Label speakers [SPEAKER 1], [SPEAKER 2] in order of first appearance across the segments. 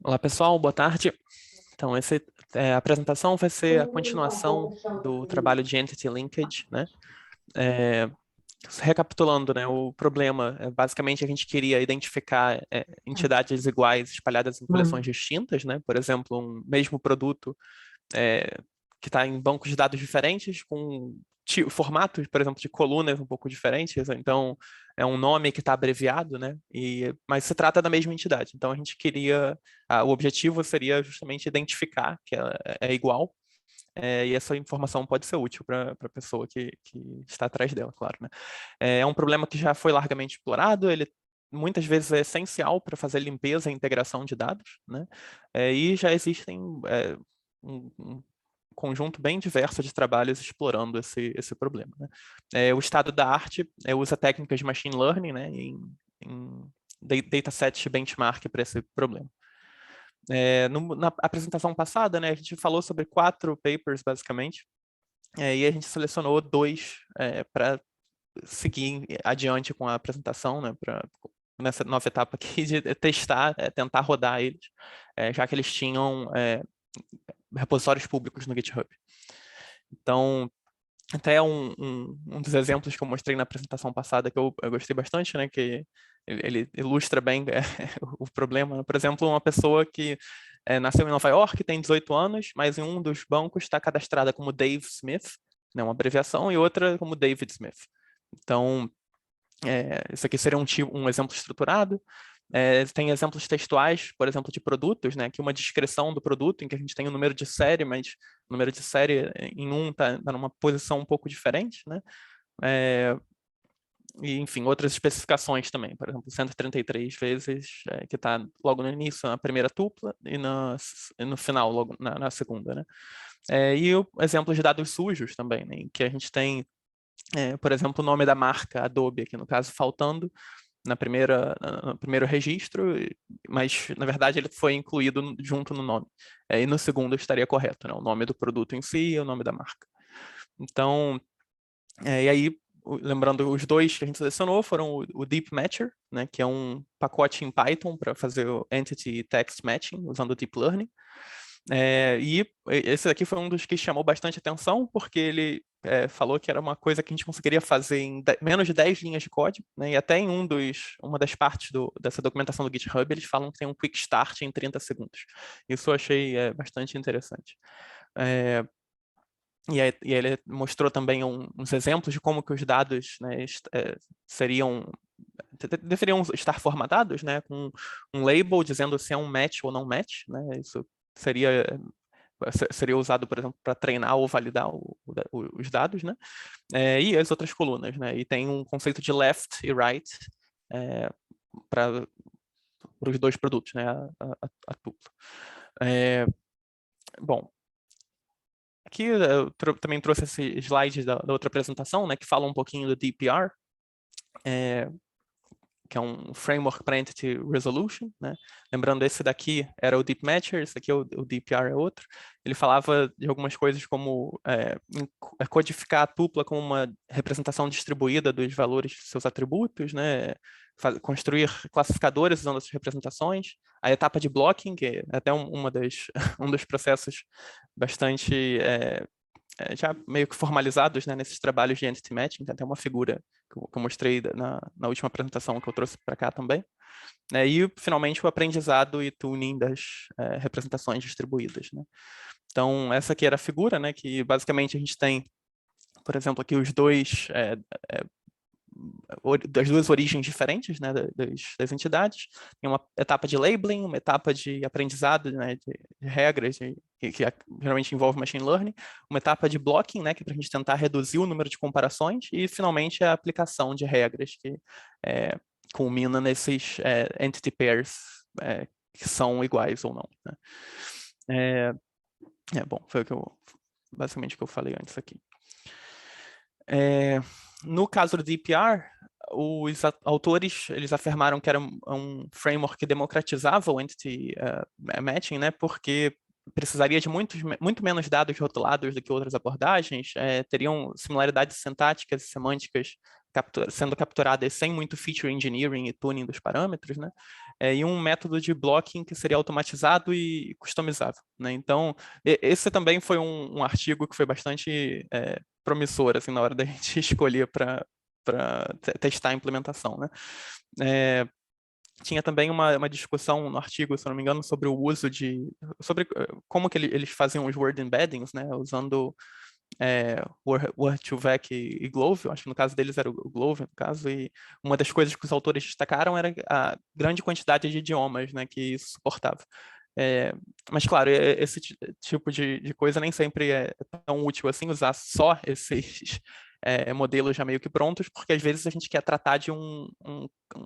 [SPEAKER 1] Olá, pessoal, boa tarde. Então, a apresentação vai ser a continuação do trabalho de Entity Linkage, né? É, Recapitulando, né, o problema, basicamente a gente queria identificar entidades iguais espalhadas em coleções distintas, né? Por exemplo, um mesmo produto é, que está em bancos de dados diferentes, com formatos, por exemplo, de colunas um pouco diferentes. Então, é um nome que está abreviado, né? Mas se trata da mesma entidade. Então, a gente queria. O objetivo seria justamente identificar que ela é igual. E essa informação pode ser útil para a pessoa que está atrás dela, claro, né? É um problema que já foi largamente explorado, ele muitas vezes é essencial para fazer limpeza e integração de dados, né? E já existem um conjunto bem diverso de trabalhos explorando esse problema, né? O estado da arte usa técnicas de machine learning, né, em dataset benchmark para esse problema. Na apresentação passada, né, a gente falou sobre 4 papers, basicamente, e a gente selecionou 2 para seguir adiante com a apresentação, né, nessa nova etapa aqui de testar, tentar rodar eles, já que eles tinham repositórios públicos no GitHub. Então, até um dos exemplos que eu mostrei na apresentação passada que eu gostei bastante, né, que ele ilustra bem o problema. Por exemplo, uma pessoa que nasceu em Nova York, tem 18 anos, mas em um dos bancos está cadastrada como Dave Smith, né, uma abreviação, e outra como David Smith. Então, isso aqui seria um exemplo estruturado. Tem exemplos textuais, por exemplo, de produtos, né? Aqui uma descrição do produto, em que a gente tem o número de série, mas o número de série em um está numa posição um pouco diferente, né? E, enfim, outras especificações também, por exemplo, 133 vezes, que está logo no início, na primeira tupla, e no final, logo na segunda, né? Exemplos de dados sujos também, né? Em que a gente tem, por exemplo, o nome da marca Adobe, aqui no caso, faltando no primeiro registro, mas na verdade ele foi incluído junto no nome. E no segundo estaria correto, né? O nome do produto em si e o nome da marca. Então, e aí, lembrando, os 2 que a gente selecionou foram o Deep Matcher, né, que é um pacote em Python para fazer o Entity Text Matching usando Deep Learning. E esse aqui foi um dos que chamou bastante atenção, porque ele falou que era uma coisa que a gente conseguiria fazer em menos de 10 linhas de código, né? E até em uma das partes dessa documentação do GitHub, eles falam que tem um quick start em 30 segundos. Isso eu achei bastante interessante. E aí ele mostrou também uns exemplos de como que os dados, né, deveriam estar formatados, né, com um label dizendo se é um match ou não match, né? Isso seria usado, por exemplo, para treinar ou validar os dados, né? E as outras colunas, né? E tem um conceito de left e right para os 2 produtos, né? A tupla. Bom, aqui eu também trouxe esse slide da outra apresentação, né? Que fala um pouquinho do DPR. Que é um framework para Entity Resolution, né? Lembrando, esse daqui era o Deep Matcher, esse aqui é o DPR é outro. Ele falava de algumas coisas como codificar a tupla como uma representação distribuída dos valores de seus atributos, né? Construir classificadores usando essas representações. A etapa de blocking, que é até um dos processos bastante já meio que formalizados, né, nesses trabalhos de entity matching. Tem até uma figura que eu mostrei na última apresentação que eu trouxe para cá também. E, finalmente, o aprendizado e tuning das representações distribuídas, né? Então, essa aqui era a figura, né, que basicamente a gente tem, por exemplo, aqui os dois das 2 origens diferentes, né, das entidades. Tem uma etapa de labeling, uma etapa de aprendizado, né, de regras, que geralmente envolve machine learning, uma etapa de blocking, né, que é para a gente tentar reduzir o número de comparações, e finalmente a aplicação de regras que culmina nesses entity pairs que são iguais ou não, né? Bom, foi basicamente o que eu falei antes aqui. No caso do DPR, os autores eles afirmaram que era um framework que democratizava o entity matching, né, porque precisaria de muito menos dados rotulados do que outras abordagens, teriam similaridades sintáticas e semânticas sendo capturadas sem muito feature engineering e tuning dos parâmetros, né? e um método de blocking que seria automatizado e customizável, né? Então, esse também foi um artigo que foi bastante promissor, assim, na hora da gente escolher para testar a implementação, né? Tinha também uma discussão no artigo, se não me engano, sobre o uso sobre como que eles faziam os word embeddings, né? Usando Word2Vec e Glove, eu acho que no caso deles era o Glove, no caso, e uma das coisas que os autores destacaram era a grande quantidade de idiomas, né, que isso suportava. Mas, claro, esse tipo de coisa nem sempre é tão útil assim, usar só esses modelos já meio que prontos, porque às vezes a gente quer tratar de um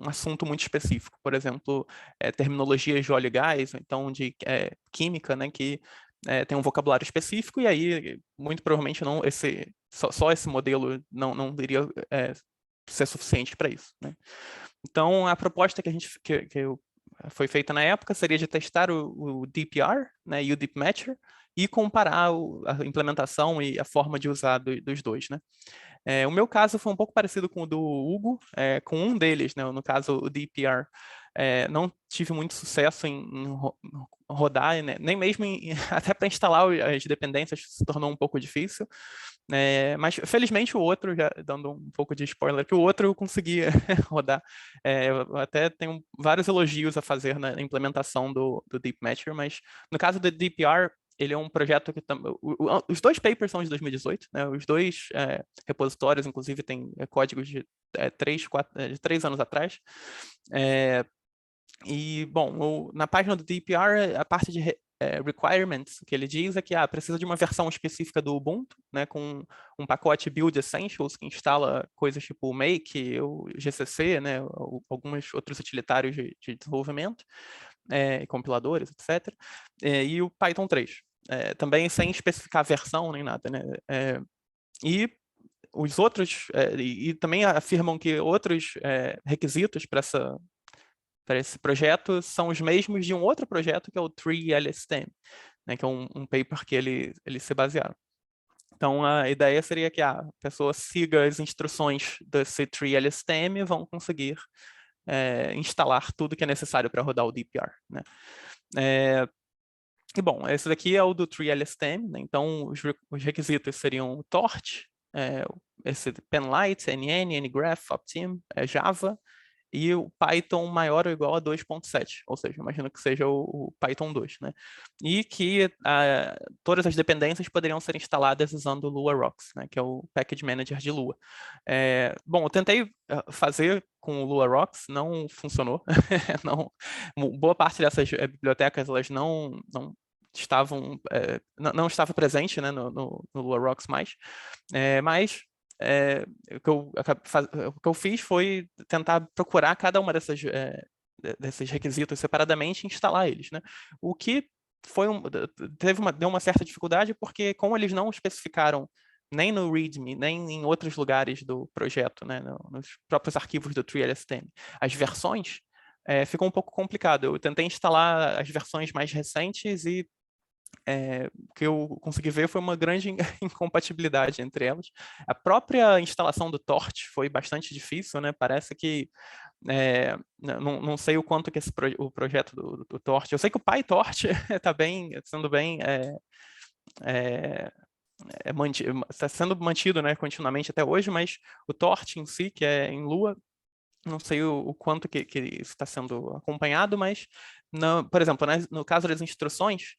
[SPEAKER 1] assunto muito específico, por exemplo, terminologias de óleo e gás, ou então de química, né, que tem um vocabulário específico, e aí, muito provavelmente, não só esse modelo não iria ser suficiente para isso, né? Então, a proposta que foi feita na época seria de testar o DPR, né, e o Deep Matcher, e comparar a implementação e a forma de usar dos dois, né? O meu caso foi um pouco parecido com o do Hugo, com um deles, né, no caso o DPR. Não tive muito sucesso em rodar, né, nem mesmo até para instalar as dependências se tornou um pouco difícil. Mas felizmente o outro, já dando um pouco de spoiler, que o outro eu conseguia rodar. Eu até tenho vários elogios a fazer na implementação do Deep Matcher, mas no caso do DPR, ele é um projeto que os dois papers são de 2018, né? Os dois repositórios, inclusive, têm códigos de 3 anos atrás. E, bom, na página do DPR, a parte de requirements que ele diz é que precisa de uma versão específica do Ubuntu, né, com um pacote Build Essentials que instala coisas tipo o Make, o GCC, né, alguns outros utilitários de desenvolvimento, compiladores, etc. E o Python 3. Também sem especificar a versão nem nada, né? E os outros, e também afirmam que outros requisitos para esse projeto são os mesmos de um outro projeto que é o TreeLSTM, né, que é um paper que eles se basearam. Então, a ideia seria que a pessoa siga as instruções desse TreeLSTM e vão conseguir instalar tudo que é necessário para rodar o DPR, né? E, bom, esse daqui é o do TreeLSTM, né? Então, os requisitos seriam o Torch, esse Penlight, NN, NGraph, Optim, Java, e o Python maior ou igual a 2.7, ou seja, imagino que seja o Python 2, né? E que todas as dependências poderiam ser instaladas usando o Lua Rocks, né? Que é o Package Manager de Lua. Bom, eu tentei fazer com o Lua Rocks, não funcionou. Não, boa parte dessas bibliotecas, elas não estavam, não estava presente, né, no Lua Rocks mais, mas o que eu fiz foi tentar procurar cada uma desses requisitos separadamente e instalar eles, né? O que deu uma certa dificuldade porque como eles não especificaram nem no README, nem em outros lugares do projeto, né, nos próprios arquivos do TreeLSTM, as versões, ficou um pouco complicado. Eu tentei instalar as versões mais recentes e o que eu consegui ver foi uma grande incompatibilidade entre elas. A própria instalação do Torch foi bastante difícil, né? Parece que não sei o quanto que o projeto do Torch. Eu sei que o PyTorch está sendo bem está sendo mantido, né, continuamente até hoje, mas o Torch em si, que é em Lua, não sei o quanto que isso está sendo acompanhado, mas, por exemplo, né, no caso das instruções,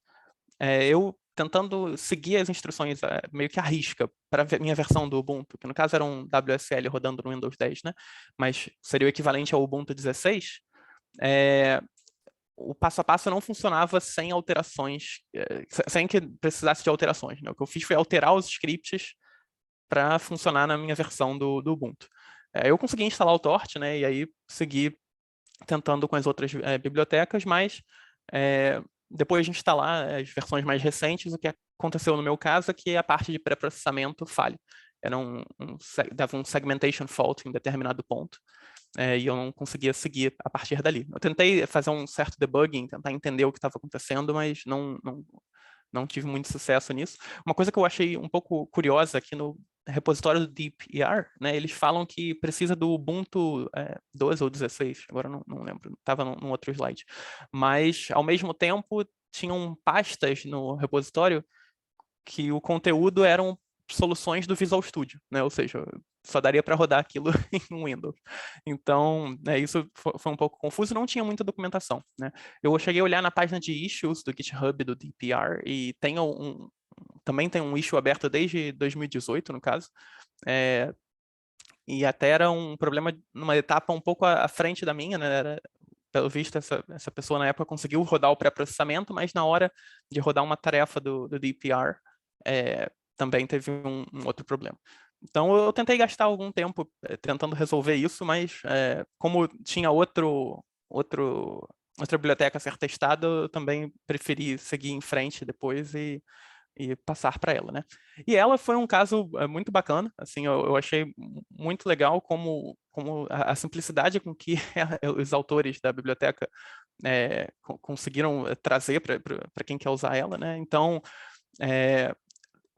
[SPEAKER 1] eu tentando seguir as instruções meio que à risca para a minha versão do Ubuntu, que no caso era um WSL rodando no Windows 10, né? Mas seria o equivalente ao Ubuntu 16. O passo a passo não funcionava sem alterações, sem que precisasse de alterações, né? O que eu fiz foi alterar os scripts para funcionar na minha versão do Ubuntu. Eu consegui instalar o Torch, né? E aí segui tentando com as outras bibliotecas, mas depois de instalar as versões mais recentes, o que aconteceu no meu caso é que a parte de pré-processamento falha. Dava um segmentation fault em determinado ponto, e eu não conseguia seguir a partir dali. Eu tentei fazer um certo debugging, tentar entender o que estava acontecendo, mas não tive muito sucesso nisso. Uma coisa que eu achei um pouco curiosa aqui repositório do DeepER, né, eles falam que precisa do Ubuntu 12 ou 16, agora não lembro, estava num outro slide. Mas, ao mesmo tempo, tinham pastas no repositório que o conteúdo eram soluções do Visual Studio, né? Ou seja, só daria para rodar aquilo em Windows. Então, isso foi um pouco confuso, não tinha muita documentação, né? Eu cheguei a olhar na página de issues do GitHub do DeepER e também tem um issue aberto desde 2018, no caso, e até era um problema numa etapa um pouco à frente da minha, né? Pelo visto, essa pessoa na época conseguiu rodar o pré-processamento, mas na hora de rodar uma tarefa do DeepER, também teve um outro problema. Então, eu tentei gastar algum tempo tentando resolver isso, mas como tinha outra biblioteca a ser testada, eu também preferi seguir em frente depois e passar para ela, né? E ela foi um caso muito bacana, assim, eu achei muito legal como a simplicidade com que os autores da biblioteca conseguiram trazer para quem quer usar ela, né? Então,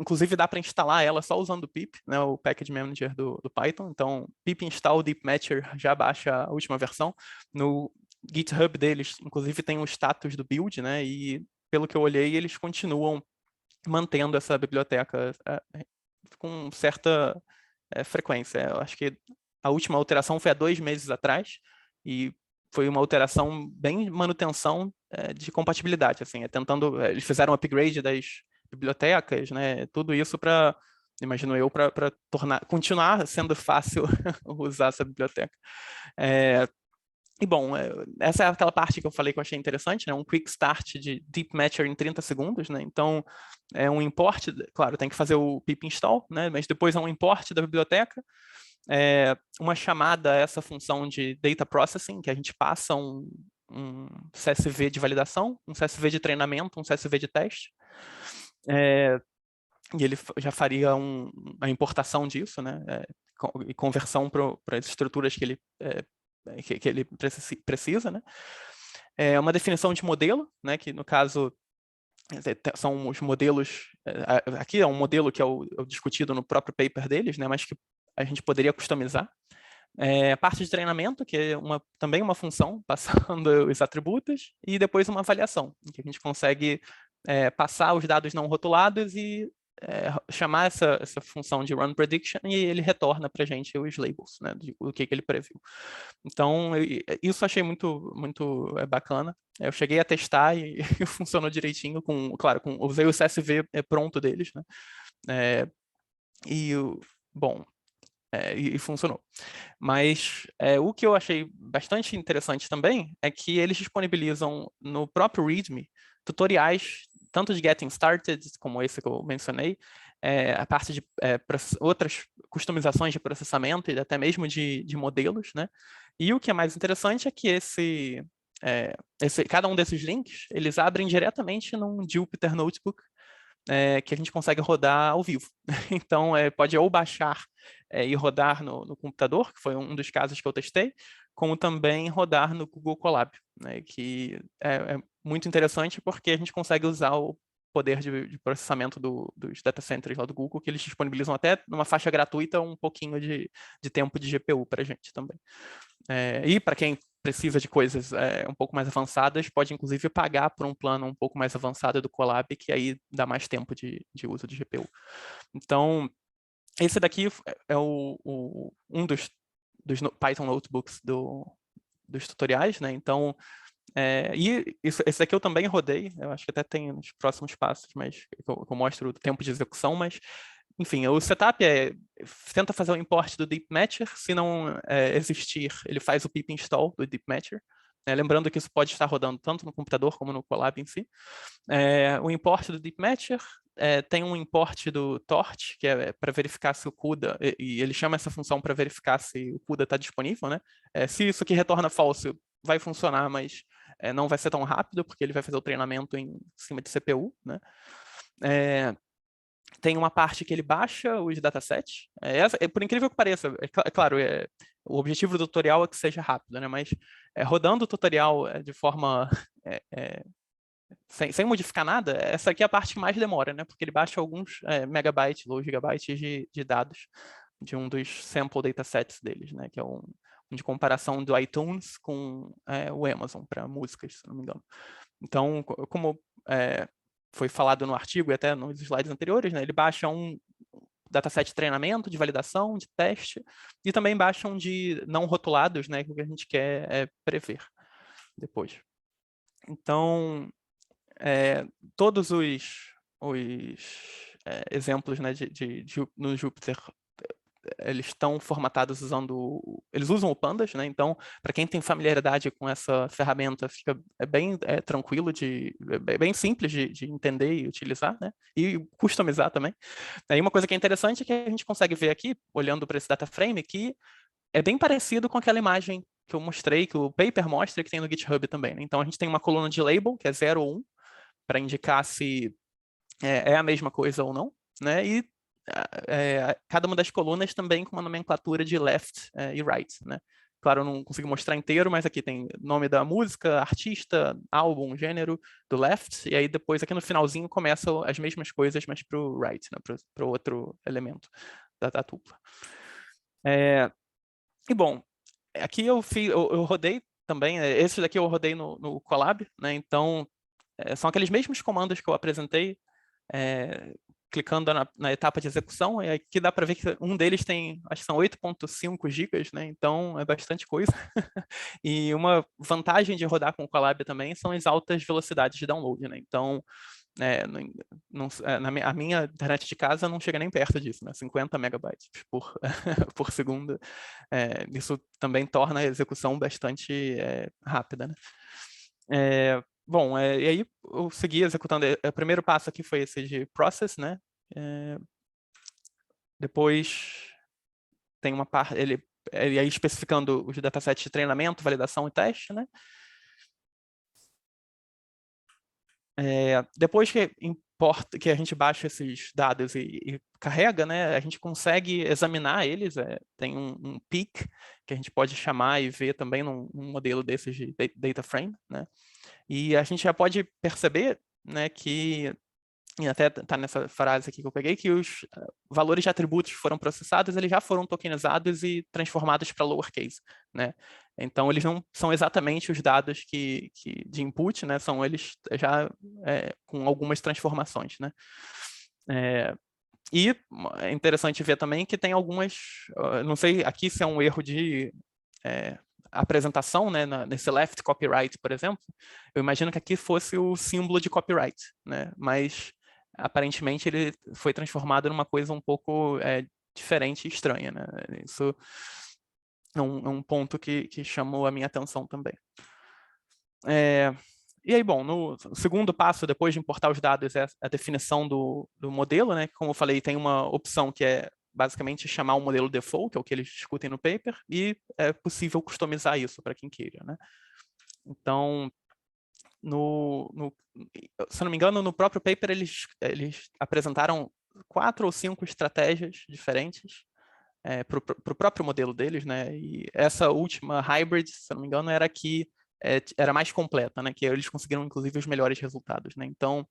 [SPEAKER 1] inclusive dá para instalar ela só usando o pip, né, o package manager do Python. Então, pip install deepmatcher já baixa a última versão. No GitHub deles, inclusive, tem o status do build, né? E pelo que eu olhei, eles continuam mantendo essa biblioteca com certa frequência. Eu acho que a última alteração foi há 2 meses atrás e foi uma alteração bem manutenção de compatibilidade, assim, eles fizeram um upgrade das bibliotecas, né? Tudo isso para, imagino eu, para continuar sendo fácil usar essa biblioteca. E bom, essa é aquela parte que eu falei que eu achei interessante, né? Um quick start de deepmatcher em 30 segundos, né? Então, é um import, claro, tem que fazer o pip install, né? Mas depois é um import da biblioteca, uma chamada a essa função de data processing, que a gente passa um CSV de validação, um CSV de treinamento, um CSV de teste. E ele já faria a importação disso, né? E conversão para as estruturas que ele precisa, né? Uma definição de modelo, né? Que no caso são os modelos. Aqui é um modelo que é o discutido no próprio paper deles, né? Mas que a gente poderia customizar. A parte de treinamento, que é também uma função, passando os atributos, e depois uma avaliação, em que a gente consegue passar os dados não rotulados e chamar essa função de run prediction e ele retorna para a gente os labels, né, do que ele previu. Então, isso eu achei muito, muito bacana. Eu cheguei a testar e funcionou direitinho, usei o CSV pronto deles, né? Bom, e funcionou. Mas o que eu achei bastante interessante também é que eles disponibilizam no próprio README tutoriais, tanto de Getting Started, como esse que eu mencionei, a parte de outras customizações de processamento e até mesmo de modelos, né? E o que é mais interessante é que cada um desses links, eles abrem diretamente num Jupyter Notebook, que a gente consegue rodar ao vivo. Então, pode ou baixar e rodar no computador, que foi um dos casos que eu testei, como também rodar no Google Colab, né, que é muito interessante porque a gente consegue usar o poder de processamento dos data centers lá do Google, que eles disponibilizam até numa faixa gratuita um pouquinho de tempo de GPU para a gente também. E para quem precisa de coisas um pouco mais avançadas, pode inclusive pagar por um plano um pouco mais avançado do Colab, que aí dá mais tempo de uso de GPU. Então, esse daqui é um dos Python Notebooks dos tutoriais, né? Então, esse daqui eu também rodei, eu acho que até tem nos próximos passos, mas eu mostro o tempo de execução, mas enfim, o setup tenta fazer o import do deepmatcher, se não existir, ele faz o pip install do deepmatcher, lembrando que isso pode estar rodando tanto no computador como no Colab em si. O import do deepmatcher, tem um import do torch, que é para verificar se o CUDA, e ele chama essa função para verificar se o CUDA está disponível, né? Se isso aqui retorna falso, vai funcionar, mas não vai ser tão rápido, porque ele vai fazer o treinamento em cima de CPU, né? Tem uma parte que ele baixa os datasets. Por incrível que pareça, claro, o objetivo do tutorial é que seja rápido, né? Mas rodando o tutorial de forma sem modificar nada, essa aqui é a parte que mais demora, né? Porque ele baixa alguns megabytes ou gigabytes de dados de um dos sample datasets deles, né? Que é um de comparação do iTunes com o Amazon para músicas, se não me engano. Então, como foi falado no artigo e até nos slides anteriores, né? Ele baixa um dataset de treinamento, de validação, de teste, e também baixam de não rotulados, né? Que o que a gente quer é prever depois. Então, todos os exemplos, né, no Jupyter, eles estão formatados usando... Eles usam o Pandas, né? Então, para quem tem familiaridade com essa ferramenta, fica bem tranquilo, bem simples de entender e utilizar, né? E customizar também. Aí uma coisa que é interessante é que a gente consegue ver aqui, olhando para esse data frame, que é bem parecido com aquela imagem que eu mostrei, que o paper mostra, que tem no GitHub também, né? Então, a gente tem uma coluna de label, que é 0 ou 1, para indicar se é a mesma coisa ou não, né? E cada uma das colunas também com uma nomenclatura de left e right, né? Claro, eu não consigo mostrar inteiro, mas aqui tem nome da música, artista, álbum, gênero, do left, e aí depois aqui no finalzinho começam as mesmas coisas, mas para o right, né? Para o outro elemento da tupla. E bom, aqui eu rodei também, esse daqui eu rodei no Colab, né? Então, são aqueles mesmos comandos que eu apresentei, clicando na etapa de execução, e aqui dá para ver que um deles tem, acho que são 8.5 gigas, né? Então é bastante coisa. E uma vantagem de rodar com o Colab também são as altas velocidades de download, né? Então, a minha internet de casa não chega nem perto disso, né? 50 megabytes por segundo. Isso também torna a execução bastante rápida, né? Bom, e aí eu segui executando. O primeiro passo aqui foi esse de process, né? Depois tem uma parte, ele aí especificando os datasets de treinamento, validação e teste, né? Depois que a gente baixa esses dados e carrega, né, a gente consegue examinar eles. Tem um peak que a gente pode chamar e ver também num modelo desses de data frame, né? E a gente já pode perceber, né, que, e até está nessa frase aqui que eu peguei, que os valores de atributos que foram processados, eles já foram tokenizados e transformados para lowercase, né? Então, eles não são exatamente os dados de input, né? São eles já com algumas transformações, né? E é interessante ver também que tem algumas, não sei aqui se é um erro de apresentação, né, nesse left copyright, por exemplo. Eu imagino que aqui fosse o símbolo de copyright, né? Mas aparentemente ele foi transformado numa coisa um pouco diferente e estranha, né? Isso é um ponto que chamou a minha atenção também. E aí, bom, no segundo passo, depois de importar os dados, é a definição do modelo, né? Como eu falei, tem uma opção que é basicamente chamar o modelo default, que é o que eles discutem no paper, e é possível customizar isso para quem queira, né? Então, se não me engano, no próprio paper eles apresentaram 4 ou 5 estratégias diferentes para o próprio modelo deles, né? E essa última hybrid, se não me engano, era que era mais completa, né? Que eles conseguiram, inclusive, os melhores resultados, né? Então,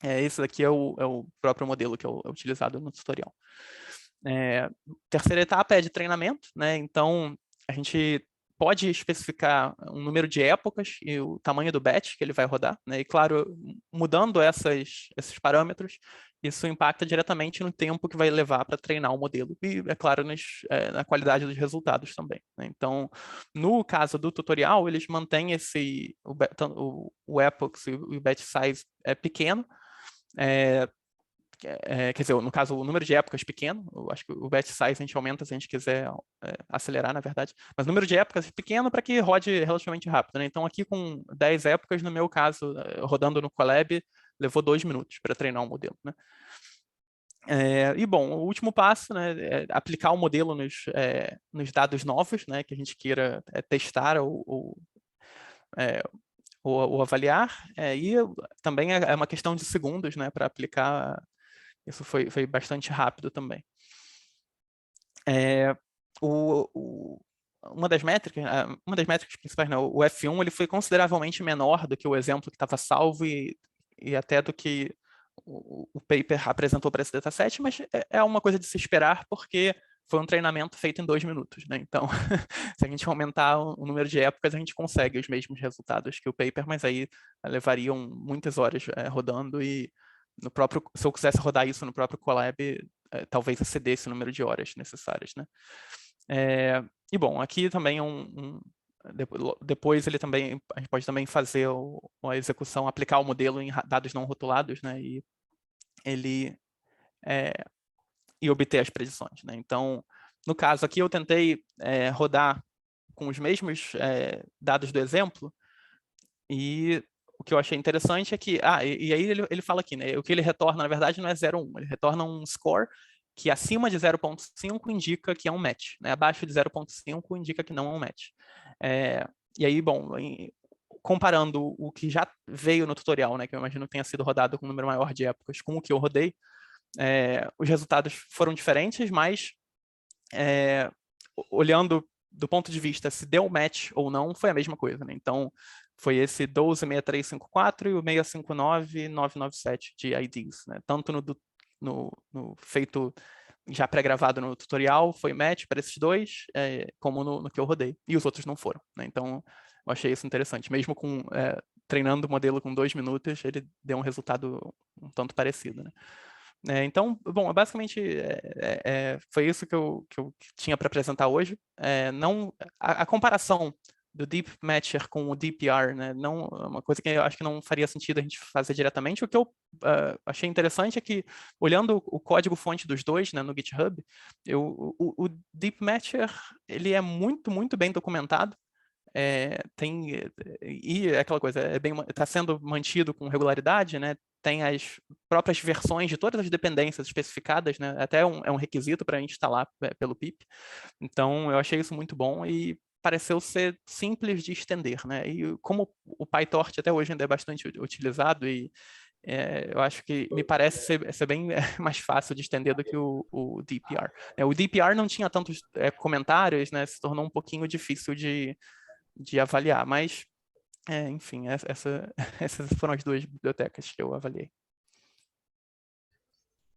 [SPEAKER 1] esse daqui é o próprio modelo que é utilizado no tutorial. Terceira etapa é de treinamento, né? Então, a gente pode especificar um número de épocas e o tamanho do batch que ele vai rodar, né? E, claro, mudando esses parâmetros, isso impacta diretamente no tempo que vai levar para treinar o modelo e, é claro, na qualidade dos resultados também, né? Então, no caso do tutorial, eles mantêm o epochs e o batch size pequeno, quer dizer, no caso, o número de épocas pequeno. Eu acho que o batch size a gente aumenta se a gente quiser acelerar, na verdade. Mas o número de épocas pequeno para que rode relativamente rápido, né? Então, aqui com 10 épocas, no meu caso, rodando no Colab, levou 2 minutos para treinar um modelo, né? E, bom, o último passo, né, é aplicar o modelo nos dados novos, né, que a gente queira testar ou avaliar. E também é uma questão de segundos, né, para aplicar. Isso foi bastante rápido também. Uma das métricas principais, né, o F1, ele foi consideravelmente menor do que o exemplo que estava salvo e e até do que o paper apresentou para esse dataset, mas é uma coisa de se esperar, porque foi um treinamento feito em 2 minutos, né? Então, se a gente aumentar o número de épocas, a gente consegue os mesmos resultados que o paper, mas aí levariam muitas horas rodando e no próprio, se eu quisesse rodar isso no próprio Colab, talvez excedesse o número de horas necessárias, né? E bom, aqui também depois ele também, a gente pode também fazer a execução, aplicar o modelo em dados não rotulados, né? E obter as predições, né? Então, no caso aqui, eu tentei rodar com os mesmos dados do exemplo, e o que eu achei interessante é que, e aí ele fala aqui, né? O que ele retorna, na verdade, não é 0, 1, ele retorna um score que acima de 0,5 indica que é um match, né? Abaixo de 0,5 indica que não é um match. E aí, bom, comparando o que já veio no tutorial, né, que eu imagino que tenha sido rodado com um número maior de épocas, com o que eu rodei, os resultados foram diferentes, mas olhando do ponto de vista se deu match ou não, foi a mesma coisa, né? Então, foi esse 126354 e o 659997 de IDs, né? Tanto no feito já pré-gravado no tutorial, foi match para esses dois, como no que eu rodei. E os outros não foram, né? Então, eu achei isso interessante. Mesmo treinando o modelo com 2 minutos, ele deu um resultado um tanto parecido, né? Então, bom, basicamente foi isso que eu tinha para apresentar hoje. A comparação do Deep Matcher com o DPR, né, não, é uma coisa que eu acho que não faria sentido a gente fazer diretamente. O que eu achei interessante é que, olhando o código-fonte dos dois, né, no GitHub, o Deep Matcher ele é muito, muito bem documentado. E é aquela coisa, está sendo mantido com regularidade, né? Tem as próprias versões de todas as dependências especificadas, né? Até é um requisito para instalar pelo pip. Então, eu achei isso muito bom e pareceu ser simples de estender, né? E como o PyTorch até hoje ainda é bastante utilizado e eu acho que me parece ser bem mais fácil de estender do que o DPR. O DPR não tinha tantos comentários, né? Se tornou um pouquinho difícil de avaliar, mas, enfim, essas foram as duas bibliotecas que eu avaliei.